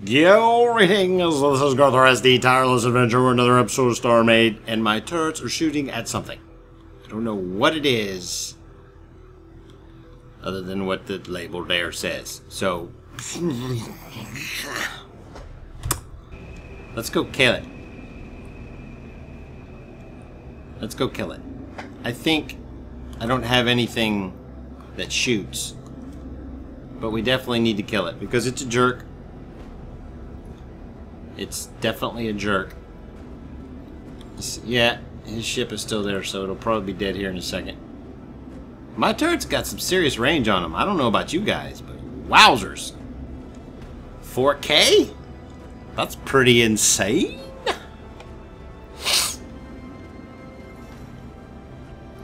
Greetings, this is garthrs, the tireless adventure with another episode of StarMade, and my turrets are shooting at something. I don't know what it is, other than what the label there says. So, let's go kill it. Let's go kill it. I think I don't have anything that shoots, but we definitely need to kill it because it's a jerk. It's definitely a jerk. Yeah, his ship is still there, so it'll probably be dead here in a second. My turret's got some serious range on them. I don't know about you guys, but wowzers. 4K? That's pretty insane.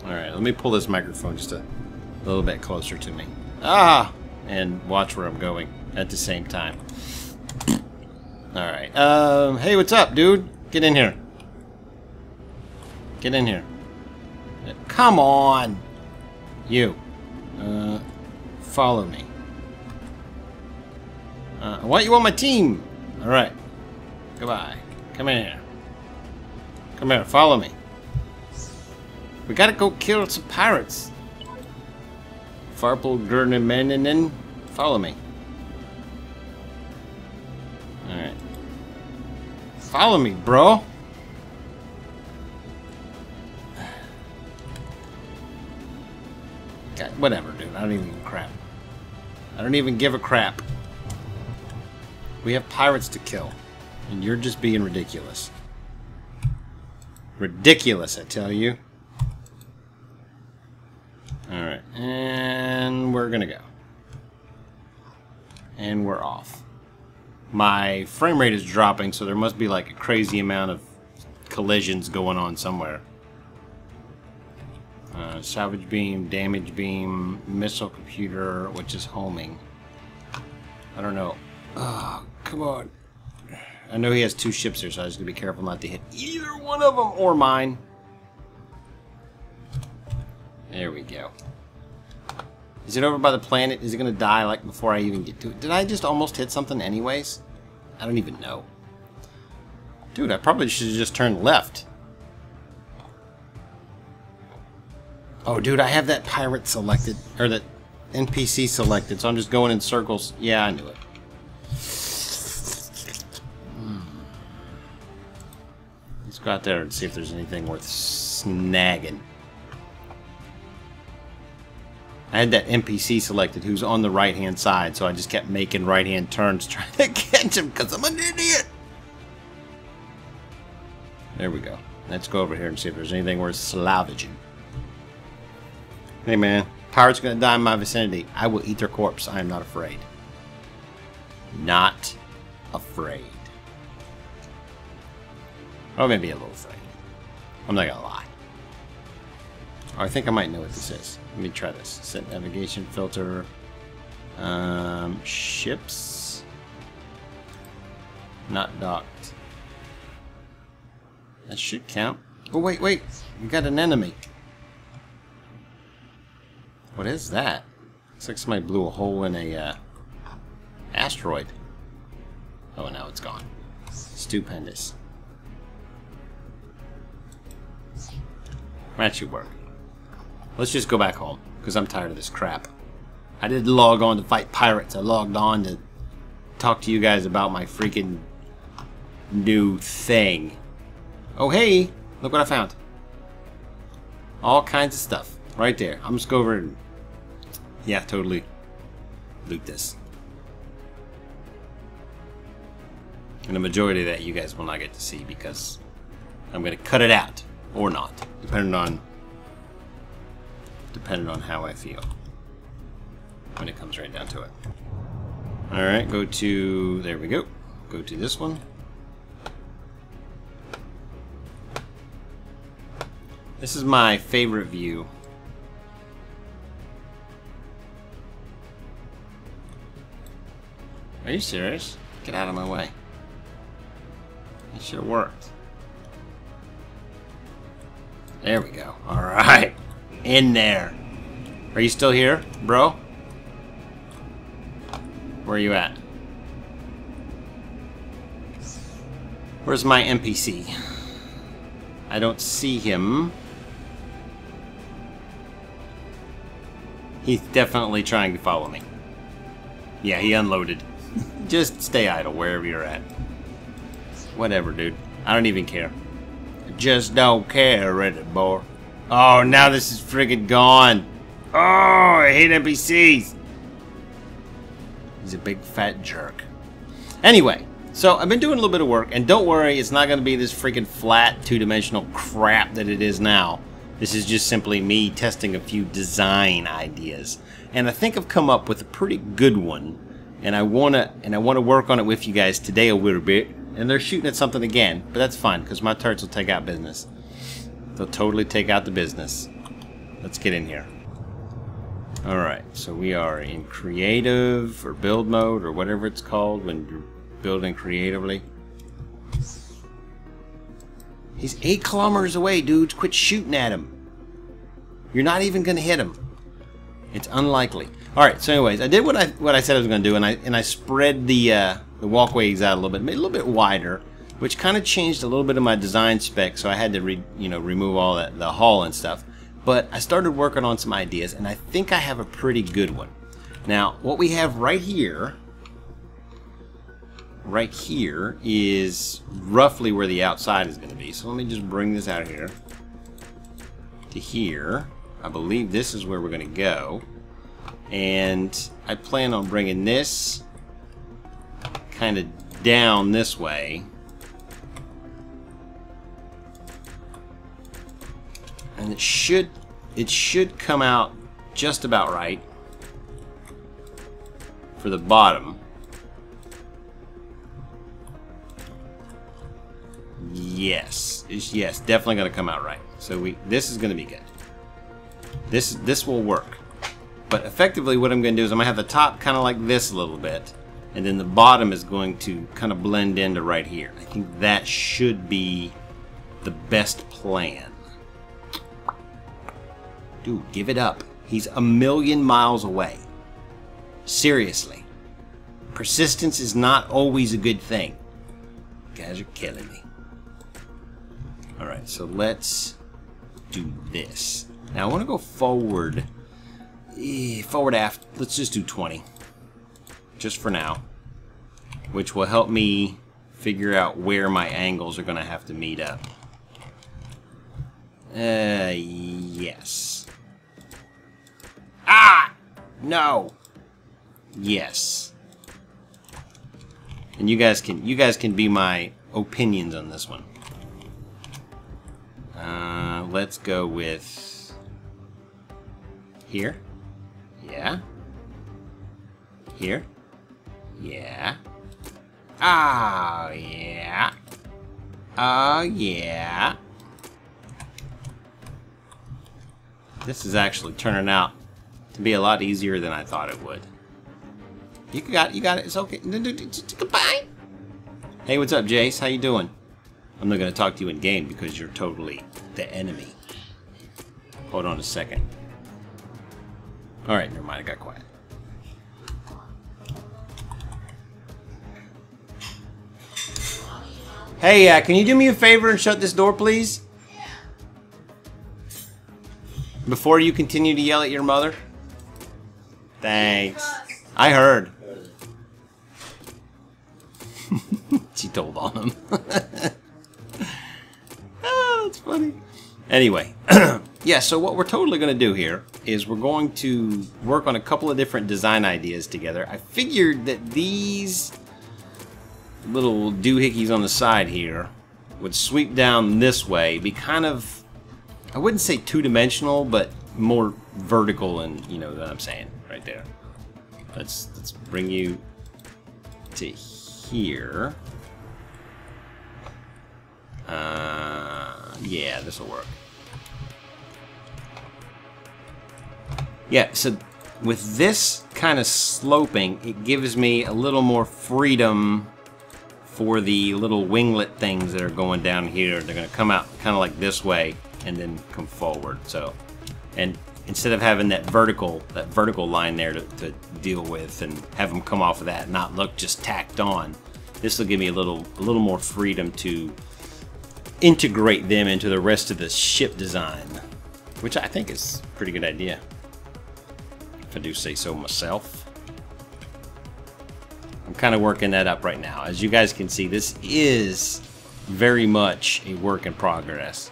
Alright, let me pull this microphone just a little bit closer to me. And watch where I'm going at the same time. Alright, hey, what's up, dude? Get in here. Get in here. Come on! You. Follow me. I want you on my team! Alright. Goodbye. Come in here. Come here, follow me. We gotta go kill some pirates. Farple Gurnemeninen. Follow me. Alright. Follow me, bro. God, whatever, dude. I don't even give a crap. I don't even give a crap. We have pirates to kill. And you're just being ridiculous. Ridiculous, I tell you. Alright. And we're gonna go. And we're off. My frame rate is dropping, so there must be like a crazy amount of collisions going on somewhere. Salvage beam, damage beam, missile computer, which is homing. I don't know. Oh, come on. I know he has two ships here, so I just gotta be careful not to hit either one of them or mine. There we go. Is it over by the planet? Is it gonna die like before I even get to it? Did I just almost hit something anyways? I don't even know. Dude, I probably should have just turned left. Oh, dude, I have that pirate selected, or that NPC selected, so I'm just going in circles. Yeah, I knew it. Let's go out there and see if there's anything worth snagging. I had that NPC selected who's on the right-hand side, so I just kept making right-hand turns trying to catch him because I'm an idiot. There we go. Let's go over here and see if there's anything worth salvaging. Hey, man. Pirates are going to die in my vicinity. I will eat their corpse. I am not afraid. Not afraid. Oh, maybe a little afraid. I'm not going to lie. Oh, I think I might know what this is. Let me try this. Set navigation filter. Ships. Not docked. That should count. Oh, wait, wait. You got an enemy. What is that? Looks like somebody blew a hole in a asteroid. Oh, now it's gone. Stupendous. That should work. Let's just go back home, because I'm tired of this crap. I didn't log on to fight pirates. I logged on to talk to you guys about my freaking new thing. Oh, hey! Look what I found. All kinds of stuff. Right there. I'm just go over and... yeah, totally loot this. And the majority of that you guys will not get to see, because I'm going to cut it out. Or not. Depending on how I feel when it comes right down to it. Alright, go to... there we go. Go to this one. This is my favorite view. Are you serious? Get out of my way. It should have worked. There we go. Alright. In there. Are you still here, bro? Where are you at? Where's my NPC? I don't see him. He's definitely trying to follow me. Yeah, he unloaded. Just stay idle wherever you're at. Whatever, dude. I don't even care. I just don't care, Reddit boy. Oh, now this is friggin' gone. Oh, I hate NPCs. He's a big fat jerk. Anyway, so I've been doing a little bit of work, and don't worry, it's not going to be this freaking flat, two-dimensional crap that it is now. This is just simply me testing a few design ideas, and I think I've come up with a pretty good one, and I wanna work on it with you guys today a little bit. And they're shooting at something again, but that's fine because my turrets will take out business. They'll totally take out the business. Let's get in here. All right, so we are in creative or build mode or whatever it's called when you're building creatively. He's 8 kilometers away, dudes. Quit shooting at him. You're not even gonna hit him. It's unlikely. All right. So, anyways, I did what I said I was gonna do, and I spread the walkways out a little bit, made it a little bit wider, which kind of changed a little bit of my design spec. So I had to remove all the hull and stuff. But I started working on some ideas, and I think I have a pretty good one. Now, what we have right here is roughly where the outside is going to be. So let me just bring this out here to here. I believe this is where we're going to go. And I plan on bringing this kind of down this way. And it should come out just about right for the bottom. Yes, definitely going to come out right. So this is going to be good. This will work. But effectively what I'm going to do is I'm going to have the top kind of like this a little bit, and then the bottom is going to kind of blend into right here. I think that should be the best plan. Dude, give it up. He's a million miles away. Seriously. Persistence is not always a good thing. You guys are killing me. Alright, so let's do this. Now I want to go forward. Forward aft. Let's just do 20. Just for now. Which will help me figure out where my angles are going to have to meet up. Yes. Ah! No! Yes. And you guys can be my opinions on this one. Let's go with here. Yeah. Here. Yeah. Oh, yeah. Oh, yeah. This is actually turning out to be a lot easier than I thought it would. You got it. It's okay. Goodbye. Hey, what's up, Jace? How you doing? I'm not going to talk to you in game because you're totally the enemy. Hold on a second. Alright, never mind. I got quiet. Hey, can you do me a favor and shut this door, please? Before you continue to yell at your mother? Thanks. I heard. She told on him. Oh, that's funny. Anyway, yeah, so what we're totally going to do here is we're going to work on a couple of different design ideas together. I figured that these little doohickeys on the side here would sweep down this way, be kind of, I wouldn't say two-dimensional, but more vertical, and you know what I'm saying right there. Let's bring you to here. Yeah, this will work. Yeah, so with this kind of sloping, it gives me a little more freedom for the little winglet things that are going down here. They're going to come out kind of like this way and then come forward. So, and instead of having that vertical line there to deal with and have them come off of that and not look just tacked on, This will give me a little more freedom to integrate them into the rest of the ship design, which I think is a pretty good idea, if I do say so myself. I'm kind of working that up right now. As you guys can see, this is very much a work in progress.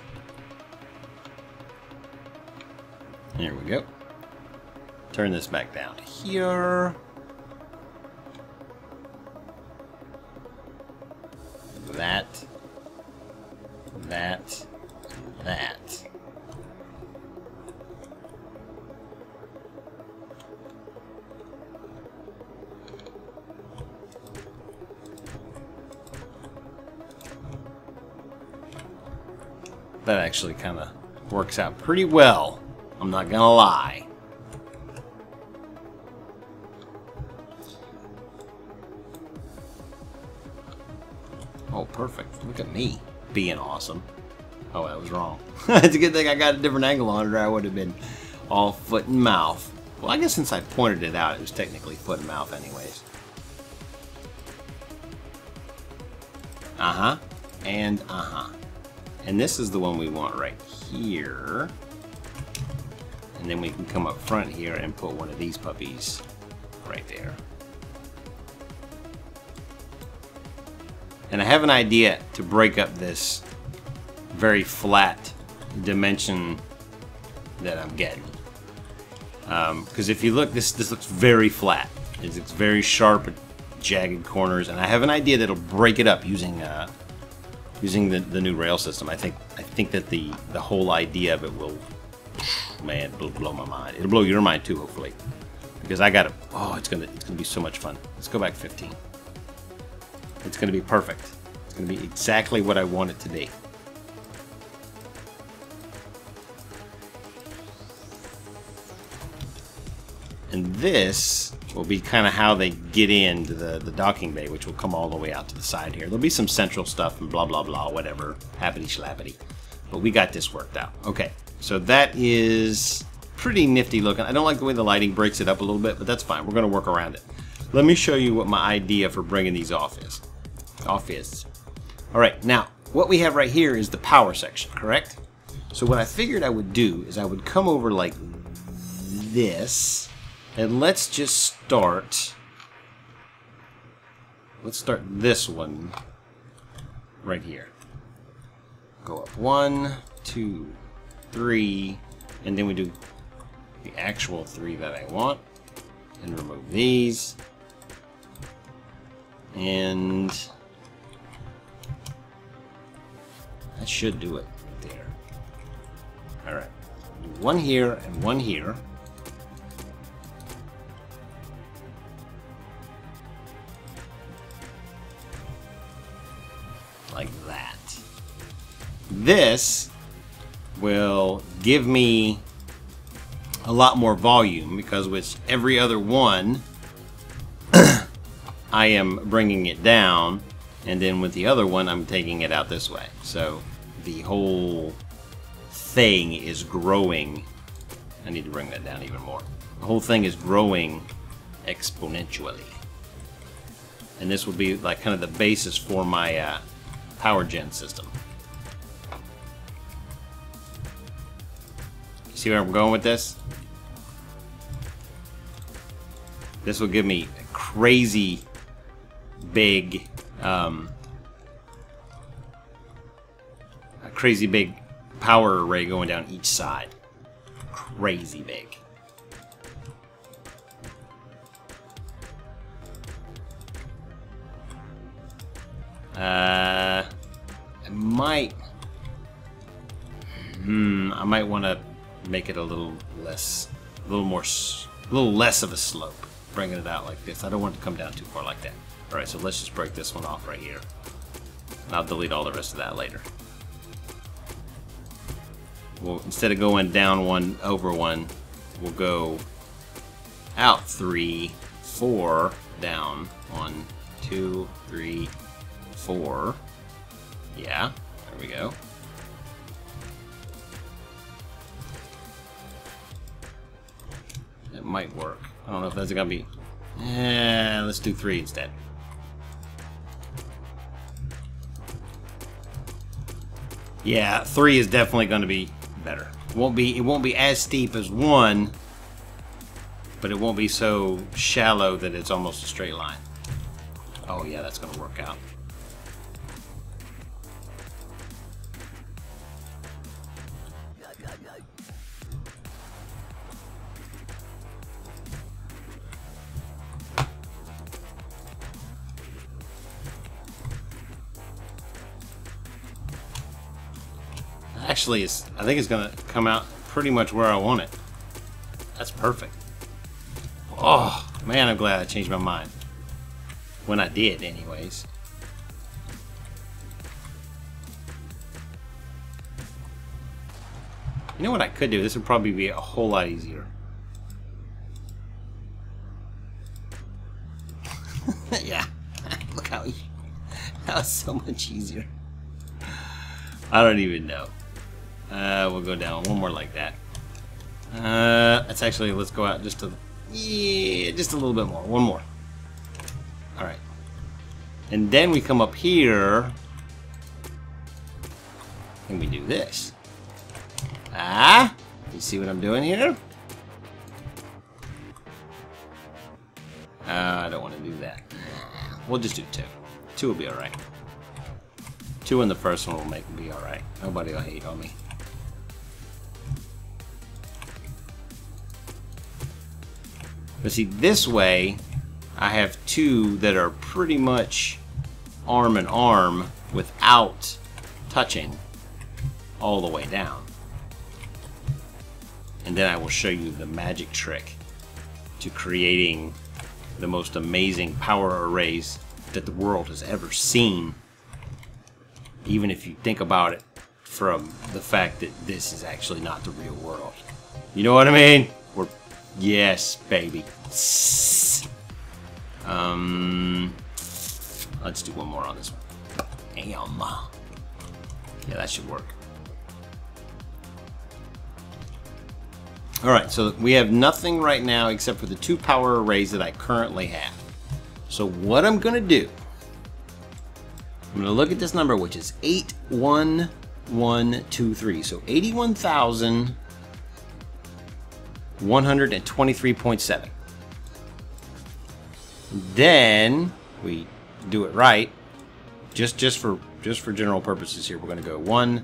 There we go. Turn this back down to here. That. That actually kind of works out pretty well. I'm not gonna lie. Oh, perfect. Look at me being awesome. Oh, that was wrong. It's a good thing I got a different angle on it, or I would have been all foot and mouth. Well, I guess since I pointed it out, it was technically foot and mouth anyways. Uh-huh. And uh-huh. And this is the one we want right here. And then we can come up front here and put one of these puppies right there. And I have an idea to break up this very flat dimension that I'm getting. Because if you look, this looks very flat. It looks very sharp, jagged corners, and I have an idea that'll break it up using the new rail system. I think that the whole idea of it will, man, it'll blow my mind. It'll blow your mind too, hopefully, because I gotta. Oh, it's gonna be so much fun. Let's go back 15. It's gonna be perfect. It's gonna be exactly what I want it to be. And this will be kind of how they get into the docking bay, which will come all the way out to the side here. There'll be some central stuff and blah, blah, blah, whatever. Happity schlappity. But we got this worked out. Okay, so that is pretty nifty looking. I don't like the way the lighting breaks it up a little bit, but that's fine. We're going to work around it. Let me show you what my idea for bringing these off is. All right, now, what we have right here is the power section, correct? So what I figured I would do is I would come over like this. And let's just start. Let's start this one right here. Go up 1, 2, 3, and then we do the actual 3 that I want, and remove these. And that should do it there. All right, do 1 here and 1 here. Like that. This will give me a lot more volume because with every other one I am bringing it down, and then with the other one I'm taking it out this way. So the whole thing is growing. I need to bring that down even more. The whole thing is growing exponentially. And this will be like kind of the basis for my power gen system. You see where I'm going with this? This will give me a crazy big power array going down each side. Crazy big. I might want to make it a little less of a slope, bringing it out like this. I don't want it to come down too far like that. All right, so let's just break this one off right here. And I'll delete all the rest of that later. Well, instead of going down 1 over 1, we'll go out 3, 4, down 1, 2, 3, 4. Yeah, there we go. It might work. I don't know if that's gonna be. Let's do 3 instead. Yeah, 3 is definitely going to be better. It won't be as steep as 1, but it won't be so shallow that it's almost a straight line. Oh yeah, that's going to work out. Actually, I think it's going to come out pretty much where I want it. That's perfect. Oh, man, I'm glad I changed my mind. When I did, anyways. You know what I could do? This would probably be a whole lot easier. Yeah. Look how it's so much easier. I don't even know. We'll go down one more like that. That's actually, let's go out just a little bit more. One more. Alright. And then we come up here and we do this. Ah! You see what I'm doing here? I don't want to do that. We'll just do 2. 2 will be alright. 2 in the first one will be alright. Nobody will hate on me. But see, this way, I have 2 that are pretty much arm in arm without touching all the way down. And then I will show you the magic trick to creating the most amazing power arrays that the world has ever seen. Even if you think about it from the fact that this is actually not the real world. You know what I mean? Yes, baby. Let's do one more on this one. Damn. Yeah, that should work. Alright, so we have nothing right now except for the 2 power arrays that I currently have. So what I'm going to do, I'm going to look at this number, which is 81123. So 81,123.7. Then we do it right. Just for general purposes here, we're going to go 1,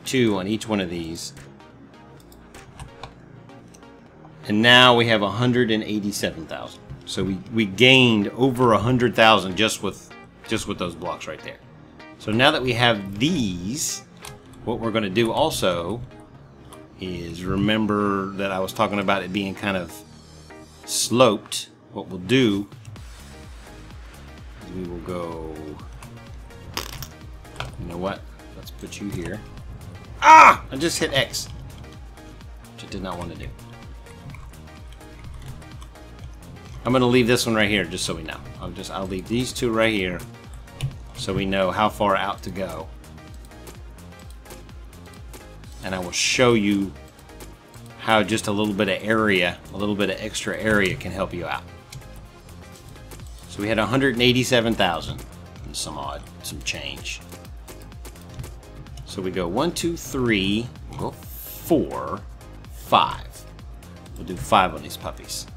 2 on each one of these. And now we have 187,000. So we gained over 100,000 just with those blocks right there. So now that we have these, what we're going to do also is, remember that I was talking about it being kind of sloped. What we'll do is we will go, you know what? Let's put you here. Ah! I just hit X, which I did not want to do. I'm going to leave this one right here just so we know. I'll leave these 2 right here so we know how far out to go. And I will show you how just a little bit of area, a little bit of extra area can help you out. So we had 187,000 and some change. So we go 1, 2, 3, we'll go 4, 5. We'll do 5 on these puppies.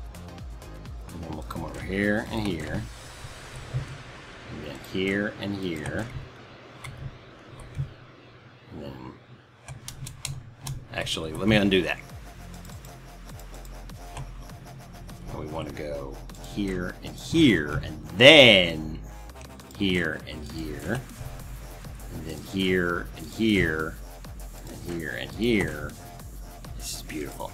And then we'll come over here and here. And then here and here. And then, actually, let me undo that. And we want to go here and here, and then here and here. And then here and here. And here and here. This is beautiful.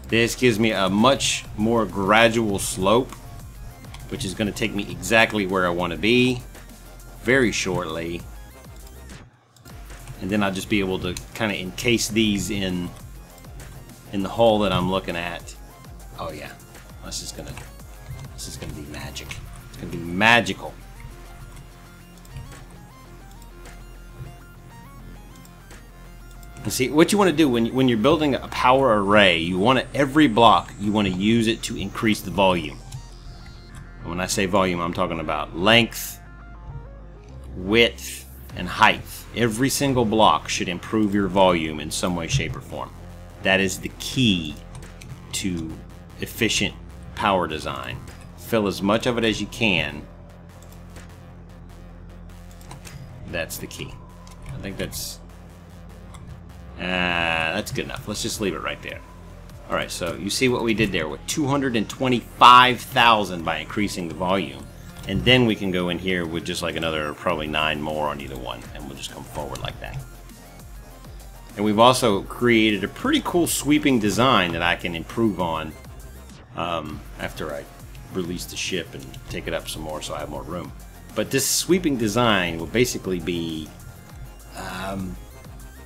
This gives me a much more gradual slope, which is going to take me exactly where I want to be very shortly. And then I'll just be able to kind of encase these in the hole that I'm looking at. Oh yeah, this is gonna be magic. It's gonna be magical. And see, what you want to do when you're building a power array, you want to, every block, you want to use it to increase the volume. And when I say volume, I'm talking about length, width, and height. Every single block should improve your volume in some way, shape, or form. That is the key to efficient power design. Fill as much of it as you can. That's the key. I think that's good enough. Let's just leave it right there. Alright, so you see what we did there with 225,000 by increasing the volume. And then we can go in here with just like another probably 9 more on either one, and we'll just come forward like that. And we've also created a pretty cool sweeping design that I can improve on after I release the ship and take it up some more so I have more room. But this sweeping design will basically be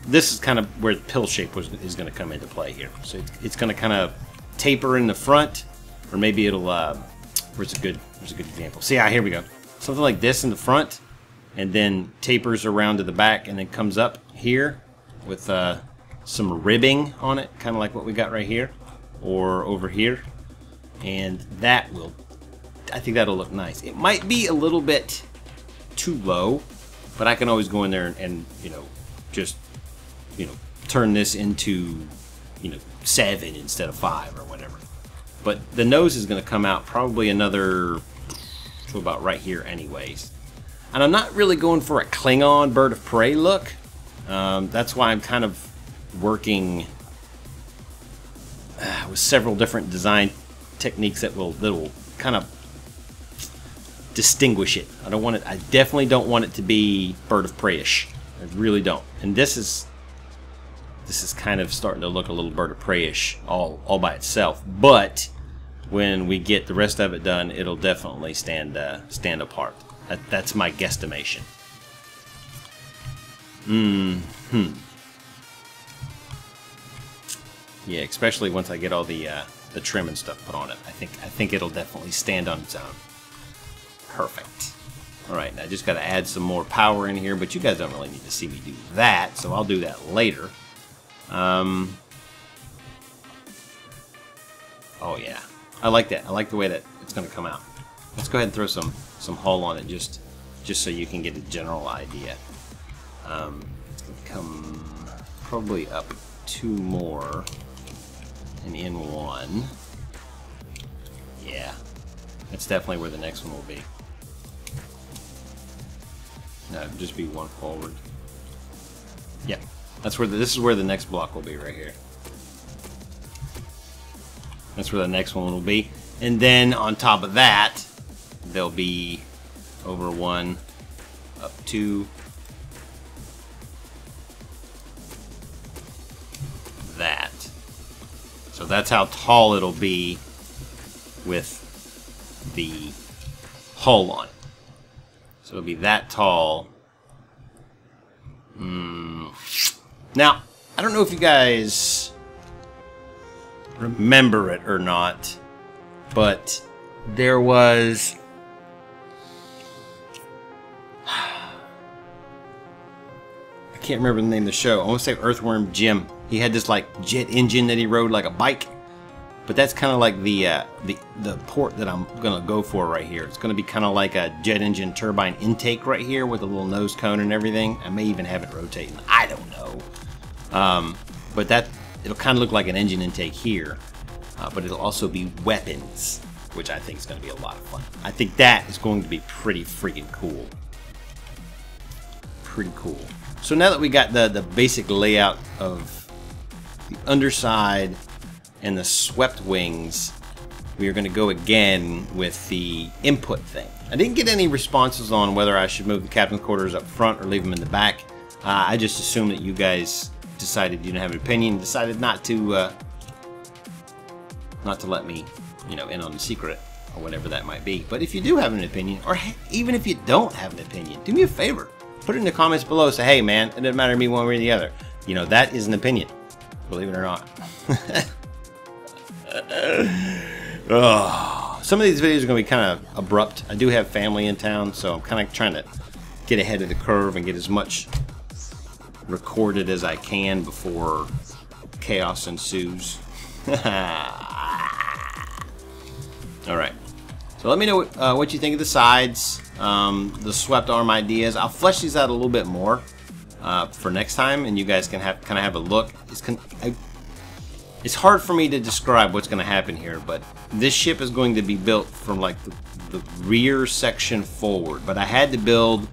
this is kind of where the pill shape is going to come into play here. So it's going to kind of taper in the front, or maybe it'll where's a good example. See, here we go. Something like this in the front, and then tapers around to the back, and then comes up here with some ribbing on it, kind of like what we got right here, or over here. And that will, I think that'll look nice. It might be a little bit too low, but I can always go in there and you know, just, you know, turn this into, you know, 7 instead of 5 or whatever. But the nose is going to come out probably another, to about right here anyways. And I'm not really going for a Klingon bird of prey look. That's why I'm kind of working with several different design techniques that will kind of distinguish it. I don't want it. I definitely don't want it to be bird of prey-ish. I really don't. And this is kind of starting to look a little bird of prey-ish all by itself. But when we get the rest of it done, it'll definitely stand apart. That's my guesstimation. Yeah, especially once I get all the trim and stuff put on it. I think it'll definitely stand on its own. Perfect. Alright, now I just got to add some more power in here, but you guys don't really need to see me do that, so I'll do that later. Oh yeah, I like that. I like the way that it's going to come out. Let's go ahead and throw some hull on it just so you can get a general idea. Come probably up 2 more and in 1. Yeah, that's definitely where the next one will be. No, just be 1 forward. Yeah, that's where this is where the next block will be right here. That's where the next one will be, and then on top of that, there'll be over 1, up 2, that. So that's how tall it'll be with the hull on it. So it'll be that tall. Now, I don't know if you guys remember it or not, but there was I can't remember the name of the show. I want to say Earthworm Jim. He had this like jet engine that he rode like a bike, but that's kind of like the port that I'm gonna go for right here. It's gonna be kind of like a jet engine turbine intake right here with a little nose cone and everything. I may even have it rotating. I don't know, but it'll kind of look like an engine intake here, but it'll also be weapons, which I think is going to be a lot of fun. I think that is going to be pretty freaking cool. Pretty cool. So now that we got the basic layout of the underside and the swept wings, we are going to go again with the input thing. I didn't get any responses on whether I should move the captain's quarters up front or leave them in the back. I just assumed that you guys decided you didn't have an opinion, decided not to let me, you know, in on the secret or whatever that might be. But if you do have an opinion, or even if you don't have an opinion, do me a favor, put it in the comments below. Say, hey man, it doesn't matter to me one way or the other. You know, that is an opinion, believe it or not. Oh, some of these videos are going to be kind of abrupt. I do have family in town, so I'm kind of trying to get ahead of the curve and get as much recorded as I can before chaos ensues. Alright, so let me know what you think of the sides. the swept arm ideas. I'll flesh these out a little bit more for next time, and you guys can kind of have a look. It's hard for me to describe what's going to happen here, but this ship is going to be built from like the rear section forward. But I had to build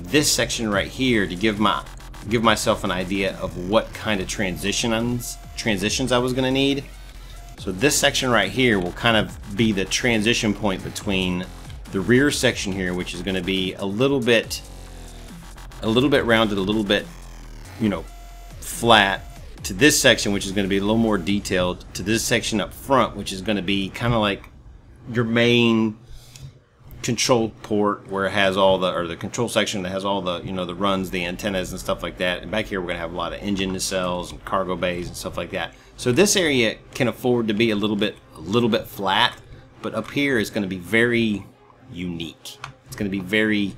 this section right here to give myself an idea of what kind of transitions I was going to need. So this section right here will kind of be the transition point between the rear section here, which is going to be a little bit rounded, a little bit, you know, flat, to this section, which is going to be a little more detailed, to this section up front, which is going to be kind of like your main control port, where it has all the, or the control section that has all the, you know, the runs, the antennas and stuff like that. And back here we're going to have a lot of engine nacelles and cargo bays and stuff like that. So this area can afford to be a little bit flat, but up here is going to be very unique. It's going to be very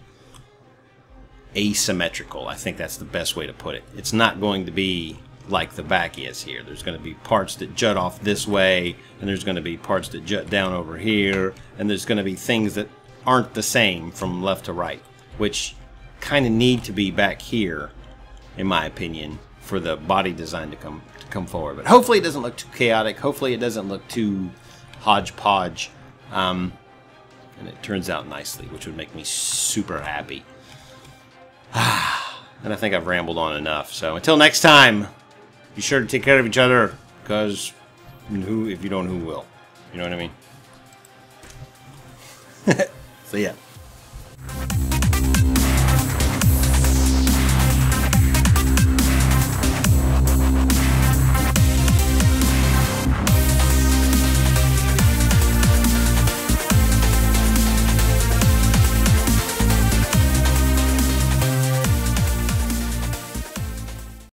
asymmetrical. I think that's the best way to put it. It's not going to be like the back is here. There's going to be parts that jut off this way, and there's going to be parts that jut down over here, and there's going to be things that aren't the same from left to right, which kind of need to be back here, in my opinion, for the body design to come forward. But hopefully it doesn't look too chaotic. Hopefully it doesn't look too hodgepodge, and it turns out nicely, which would make me super happy. And I think I've rambled on enough. So until next time, be sure to take care of each other, because if you don't, who will? You know what I mean? So yeah.